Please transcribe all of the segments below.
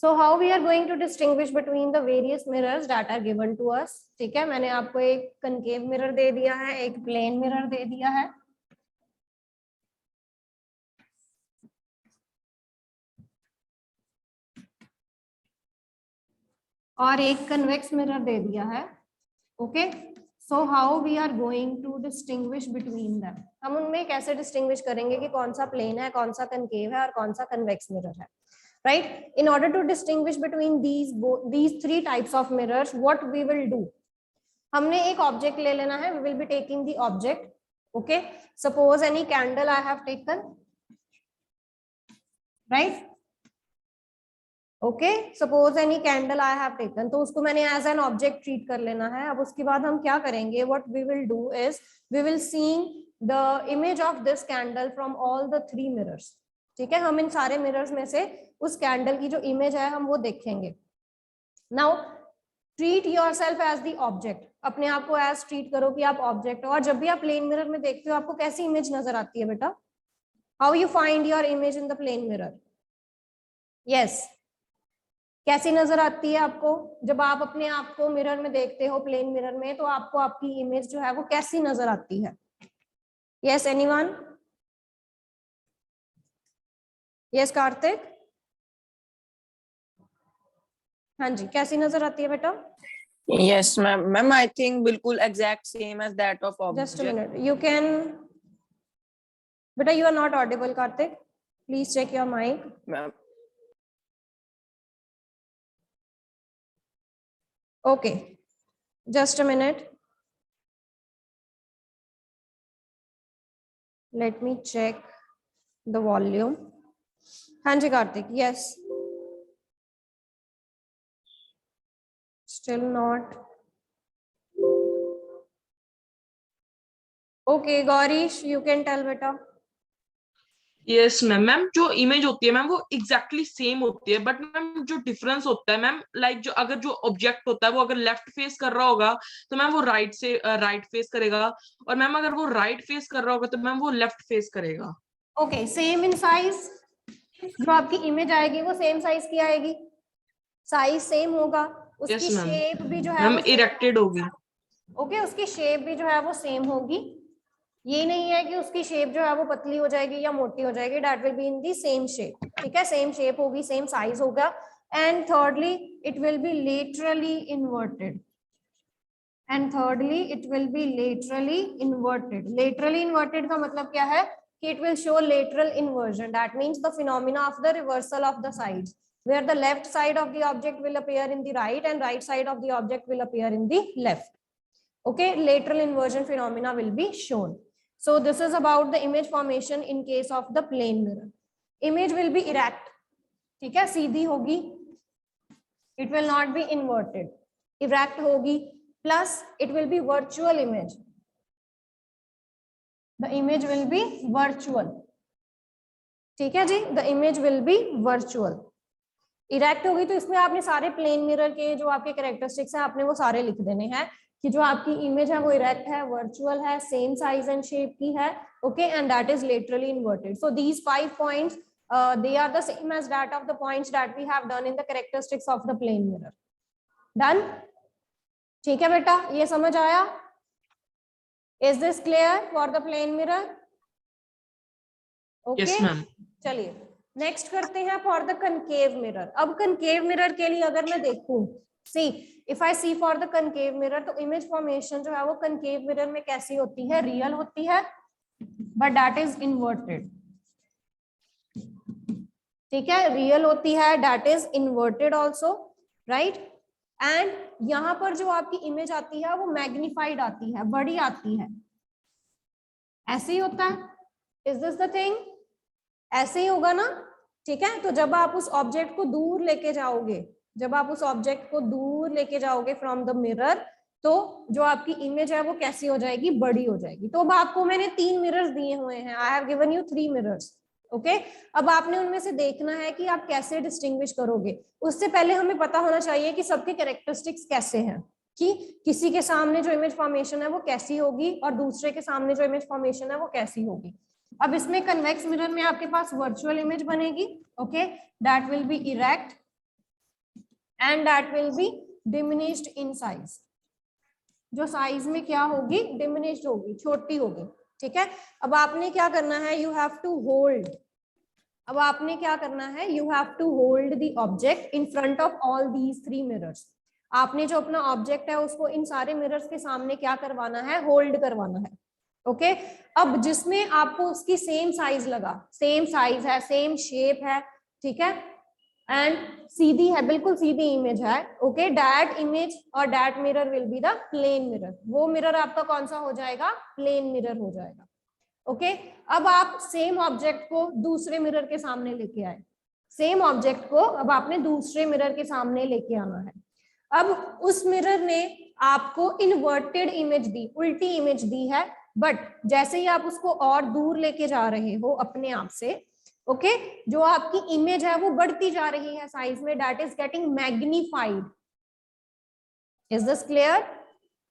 So how we are going to distinguish between the various mirrors that are given to us? ठीक है, मैंने आपको एक concave mirror दे दिया है, एक plane mirror दे दिया है, और एक convex mirror दे दिया है. Okay, so how we are going to distinguish between them? हम उनमें कैसे distinguish करेंगे कि कौन सा plane है, कौन सा concave है और कौन सा convex mirror है? Right? In order to distinguish between these three types of mirrors, what we will do? हमने एक object ले लेना है. We will be taking the object. Okay. Suppose any candle I have taken. Right? Okay. Suppose any candle I have taken. तो उसको मैंने as an object treat कर लेना है. अब उसके बाद हम क्या करेंगे? What we will do is we will see the image of this candle from all the three mirrors. ठीक है, हम इन सारे मिरर्स में से उस कैंडल की जो इमेज है हम वो देखेंगे. Now treat yourself as the object. अपने आप को एज ट्रीट करो कि आप ऑब्जेक्ट हो. और जब भी आप प्लेन मिरर में देखते हो आपको कैसी इमेज नजर आती है बेटा? How you find your image in the plane mirror? Yes, कैसी नजर आती है आपको जब आप अपने आप को मिरर में देखते हो प्लेन मिरर में? तो आपको आपकी इमेज जो है वो कैसी नजर आती है? Yes, anyone? यस कार्तिक? हाँ जी, कैसी नजर आती है बेटा? Yes, ma'am. Ma'am, I think बिल्कुल exact same as that of object. Just a minute. You can, beta, you are not audible, Karthik. Please check your mic. Ma'am. Okay. Just a minute. Let me check the volume. हाँ जी Kartik. Yes. Still not. Okay, Gaurish, you can tell beta. Yes ma'am. Ma'am जो image होती है ma'am वो exactly same होती है, but ma'am जो difference होता है मैम, लाइक जो अगर जो ऑब्जेक्ट होता है वो अगर लेफ्ट फेस कर रहा होगा तो मैम वो राइट फेस करेगा, और मैम अगर वो राइट फेस कर रहा होगा तो मैम वो लेफ्ट फेस करेगा. Okay, same in size. जो आपकी इमेज आएगी वो सेम साइज की आएगी, साइज सेम होगा, उसकी शेप भी जो है मैम इरेक्टेड होगी. ओके, उसकी शेप भी जो है वो सेम होगी. ये नहीं है कि उसकी शेप जो है वो पतली हो जाएगी या मोटी हो जाएगी. That will be in the same shape. ठीक है, सेम शेप होगी, सेम साइज होगा. And thirdly it will be laterally inverted. And thirdly it will be laterally inverted. Laterally inverted का मतलब क्या है कि it will show lateral inversion. That means the phenomena of the reversal of the sides, where the left side of the object will appear in the right and right side of the object will appear in the left. Okay, lateral inversion phenomena will be shown. So this is about the image formation in case of the plane mirror. Image will be erect. ठीक है, सीधी होगी. It will not be inverted. Erect होगी, plus it will be virtual image. The image will be virtual. ठीक है जी, the image will be virtual. Erect होगी तो इसमें आपने सारे प्लेन मिरर के जो आपके कैरेक्टरिस्टिक्स हैं आपने वो सारे लिख देने हैं कि जो आपकी इमेज है वो इरेक्ट है, वर्चुअल है, सेम साइज एंड शेप की है. Okay, and that is laterally inverted. So these 5 points they are the same as that of the points that we have done in the characteristics of the plane mirror. Done? ठीक है बेटा, ये समझ आया? Is this clear for the plane mirror? Okay. Yes ma'am. चलिए next करते हैं for the concave mirror. अब कनकेव मिरर के लिए अगर मैं देखूं, see if I see for the concave mirror, तो इमेज फॉर्मेशन जो है वो कनकेव मिरर में कैसी होती है? रियल होती है, बट दैट इज इन्वर्टेड. ठीक है, रियल होती है, that is inverted also. Right, and यहां पर जो आपकी इमेज आती है वो मैग्निफाइड आती है, बड़ी आती है. ऐसे ही होता है. Is this the thing? ऐसे ही होगा ना? ठीक है, तो जब आप उस ऑब्जेक्ट को दूर लेके जाओगे, जब आप उस ऑब्जेक्ट को दूर लेके जाओगे फ्रॉम द मिरर, तो जो आपकी इमेज है वो कैसी हो जाएगी? बड़ी हो जाएगी. तो अब आपको मैंने 3 मिरर्स दिए हुए हैं. I have given you 3 mirrors. Okay, अब आपने उनमें से देखना है कि आप कैसे डिस्टिंग्विश करोगे. उससे पहले हमें पता होना चाहिए कि सबके कैरेक्टरिस्टिक्स कैसे हैं, कि किसी के सामने जो इमेज फॉर्मेशन है वो कैसी होगी और दूसरे के सामने जो इमेज फॉर्मेशन है वो कैसी होगी. अब इसमें कन्वेक्स मिरर में आपके पास वर्चुअल इमेज बनेगी. Okay, that will B erect. and that will be diminished in size. जो साइज में क्या होगी, डिमिनिश्ड होगी, छोटी होगी, ठीक है। अब आपने क्या करना है, यू हैव टू होल्ड, अब आपने क्या करना है, you have to hold the object in front of all these 3 mirrors. आपने जो अपना ऑब्जेक्ट है उसको इन सारे मिरर्स के सामने क्या करवाना है, होल्ड करवाना है, ओके। अब जिसमें आपको उसकी सेम साइज लगा, सेम साइज है, सेम शेप है, ठीक है, एंड सीधी है, बिल्कुल सीधी इमेज है, ओके, दैट इमेज और that mirror will be the plane mirror. वो मिरर आपका कौन सा हो जाएगा, प्लेन मिरर हो जाएगा, ओके। अब आप सेम ऑब्जेक्ट को दूसरे मिरर के सामने लेके आए, सेम ऑब्जेक्ट को अब आपने दूसरे मिरर के सामने लेके आना है। अब उस मिरर ने आपको इन्वर्टेड इमेज दी, उल्टी इमेज दी है, बट जैसे ही आप उसको और दूर लेके जा रहे हो अपने आप से, ओके, जो आपकी इमेज है वो बढ़ती जा रही है साइज में, that is getting magnified. Is this clear?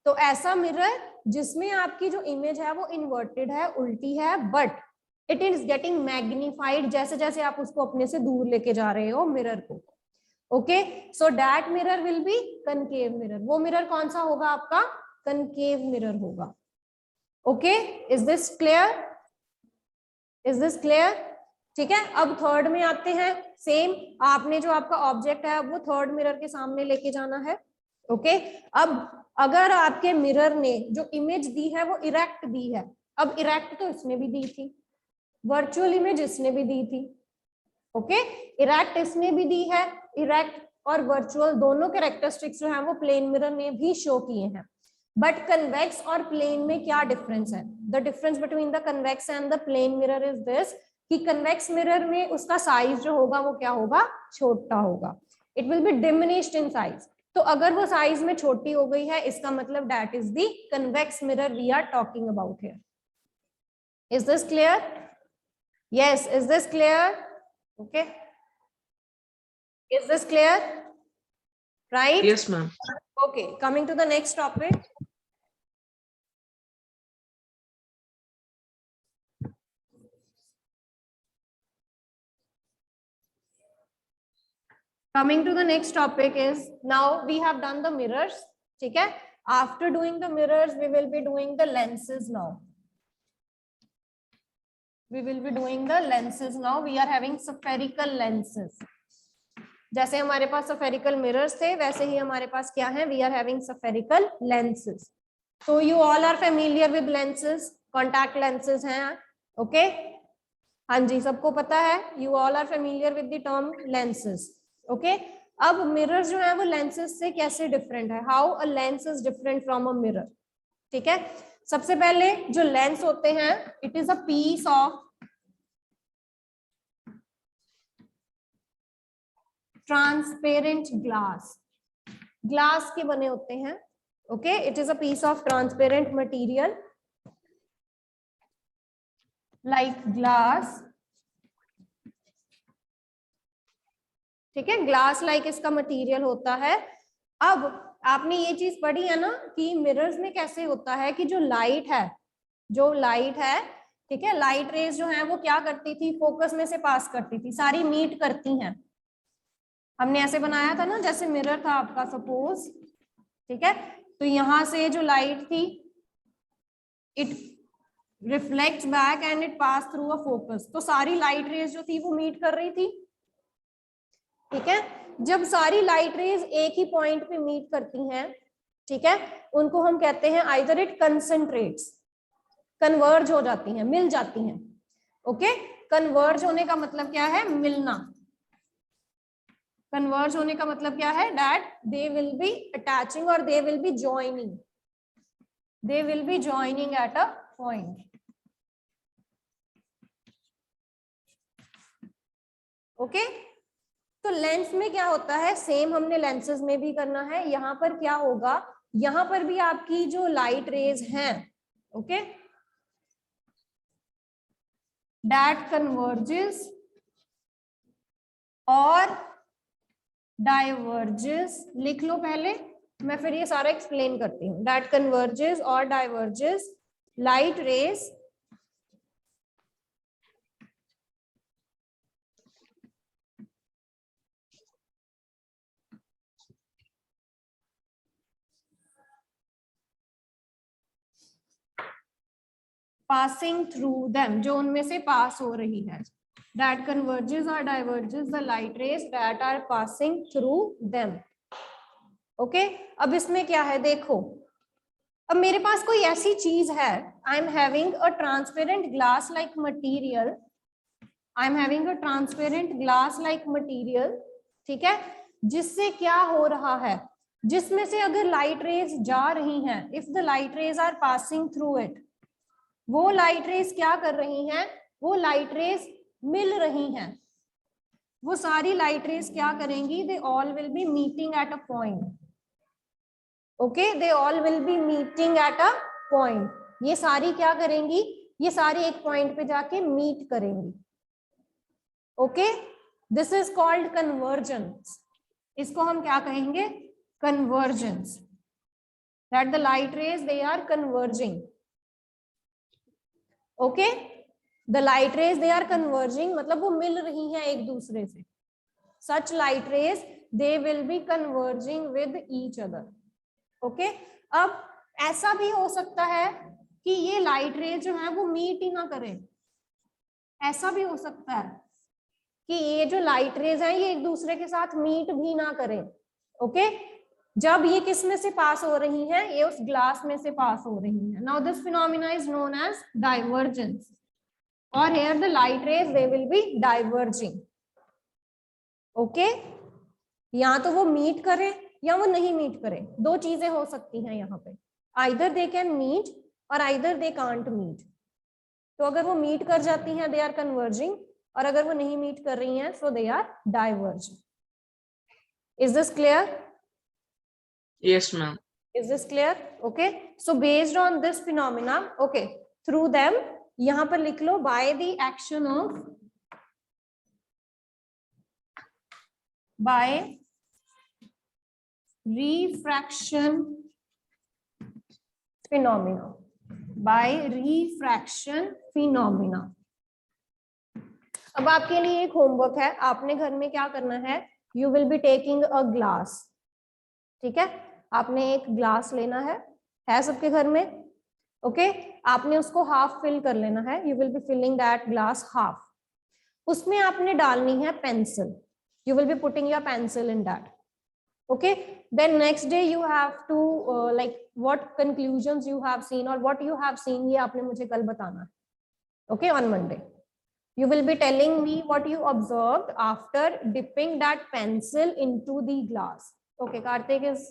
तो ऐसा मिरर जिसमें आपकी जो इमेज है वो इन्वर्टेड है, उल्टी है, but it is getting magnified जैसे जैसे आप उसको अपने से दूर लेके जा रहे हो मिरर को, okay. So that mirror will B concave mirror. वो मिरर कौन सा होगा आपका, कनकेव मिरर होगा, okay. Is this clear? Is this clear? ठीक है। अब थर्ड में आते हैं, सेम आपने जो आपका ऑब्जेक्ट है वो थर्ड मिरर के सामने लेके जाना है, ओके। अब अगर आपके मिरर ने जो इमेज दी है वो इरेक्ट दी है, अब इरेक्ट तो इसने भी दी थी, वर्चुअल इमेज इसने भी दी थी, ओके, इरेक्ट इसने भी दी है, इरेक्ट और वर्चुअल दोनों कैरेक्टरिस्टिक्स जो है वो प्लेन मिरर ने भी शो किए हैं। बट कन्वेक्स और प्लेन में क्या डिफरेंस है? The difference between the convex and the plane mirror is this, कि कन्वेक्स मिरर में उसका साइज जो होगा वो क्या होगा, छोटा होगा, it will B diminished in size. तो अगर वो साइज में छोटी हो गई है, इसका मतलब that is the convex mirror we are talking about here. Is this clear? Yes, is this clear? Okay, is this clear? Right? Yes, ma'am. Okay, coming to the next topic. Coming to the next topic is, now we have done the mirrors, ठीक है? After doing the mirrors, we will be doing the lenses now. We will be doing the lenses now. We are having spherical lenses. जैसे हमारे पास spherical mirrors थे, वैसे ही हमारे पास क्या है? We are having spherical lenses. So you all are familiar with lenses. Contact lenses हैं, okay? हाँ जी, सबको पता है. You all are familiar with the term lenses. Okay, अब मिरर जो है वो लेंसेज से कैसे डिफरेंट है? How a lens is different from a mirror, ठीक है। सबसे पहले जो लेंस होते हैं, it is a piece of transparent glass, glass के बने होते हैं, okay. It is a piece of transparent material like glass, ठीक है, ग्लास लाइक इसका मटेरियल होता है। अब आपने ये चीज पढ़ी है ना कि मिरर्स में कैसे होता है कि जो लाइट है, ठीक है, लाइट रेज जो है वो क्या करती थी, फोकस में से पास करती थी, सारी मीट करती हैं। हमने ऐसे बनाया था ना, जैसे मिरर था आपका सपोज, ठीक है, तो यहां से जो लाइट थी it reflects back and it pass through a focus, तो सारी लाइट रेज जो थी वो मीट कर रही थी, ठीक है। जब सारी लाइट रेज एक ही पॉइंट पे मीट करती हैं, ठीक है, उनको हम कहते हैं आइदर इट कंसंट्रेट्स, कन्वर्ज हो जाती हैं, मिल जाती हैं, ओके। कन्वर्ज होने का मतलब क्या है? मिलना। कन्वर्ज होने का मतलब क्या है? That they will be attaching और they will be joining, they will be joining at a point, okay. तो लेंस में क्या होता है, सेम हमने लेंसेज में भी करना है। यहां पर क्या होगा, यहां पर भी आपकी जो लाइट रेज हैं, ओके, दैट कन्वर्जेस और डाइवर्जेस, लिख लो पहले, मैं फिर ये सारा एक्सप्लेन करती हूँ। दैट कन्वर्जेस और diverges light rays passing through them, जो उनमें से पास हो रही है, that converges or diverges the light rays that are passing through them. Okay, अब इसमें क्या है देखो, अब मेरे पास कोई ऐसी चीज है, I am having a transparent glass like material, I am having a transparent glass like material, ठीक है, जिससे क्या हो रहा है, जिसमें से अगर लाइट रेज जा रही हैं, if the light rays are passing through it, वो लाइट रेज क्या कर रही हैं, वो लाइट रेज मिल रही हैं, वो सारी लाइट रेज क्या करेंगी, they all will be meeting at a point. Okay, they all will be meeting at a point. ये सारी क्या करेंगी, ये सारी एक पॉइंट पे जाके मीट करेंगी. Okay, this is called convergence. इसको हम क्या कहेंगे, convergence. That the light rays they are converging. Okay, the light rays they are converging मतलब वो मिल रही हैं एक दूसरे से. Such light rays they will be converging with each other. Okay, अब ऐसा भी हो सकता है कि ये लाइट रेज जो है वो मीट ही ना करें. ऐसा भी हो सकता है कि ये जो लाइट रेज है ये एक दूसरे के साथ मीट भी ना करें. ओके, जब ये किस में से पास हो रही हैं, ये उस ग्लास में से पास हो रही हैं. Now this phenomena is known as divergence. और here the light rays they will be diverging. Okay, या तो वो मीट करें या वो नहीं मीट करें, दो चीजें हो सकती हैं यहाँ पे. आइदर दे कैन मीट और आइदर दे कांट मीट. तो अगर वो मीट कर जाती हैं दे आर कन्वर्जिंग, और अगर वो नहीं मीट कर रही हैं so they are diverging. Is this clear? Yes, ma'am. Is this clear? Okay, so based on this phenomena, okay, through them, यहाँ पर लिख लो by the action of, by refraction phenomena, by refraction phenomena. अब आपके लिए एक homework है, आपने घर में क्या करना है, you will be taking a glass. ठीक है, आपने एक ग्लास लेना है सबके घर में. ओके, आपने उसको हाफ फिल कर लेना है. You will be filling that glass half. उसमें आपने डालनी है pencil. You will be putting your pencil in that. Okay, then next day you have to like what conclusions you have seen और what you have seen, ये आपने मुझे कल बताना है. Okay, on Monday you will be telling me what you observed after dipping that pencil into the glass. Okay, Karthik is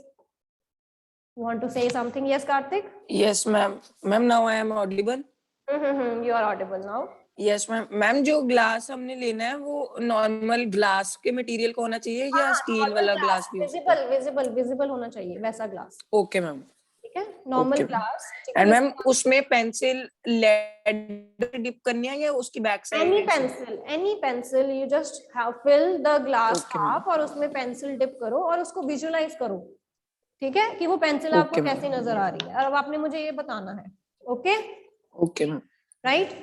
want to say something? Yes, Karthik? Yes, ma'am. Ma'am, now I am audible. You are audible now. Yes, ma'am. Ma'am जो glass हमने लेना है वो normal glass के material का होना चाहिए या स्टील वाला ग्लास भी? विजिबल होना चाहिए वैसा ग्लास. ओके मैम, ठीक है, normal Okay, glass. And ma'am उसमें पेंसिल लेड डिप करनी है या उसकी back side? Any pencil you just have fill the glass Okay, ma'am. Half और उसमें पेंसिल डिप करो और उसको विजुअलाइज करो. ठीक है, कि वो पेंसिल आपको Okay, ma'am. कैसी नजर आ रही है, और अब आपने मुझे ये बताना है. Okay, okay ma'am. राइट.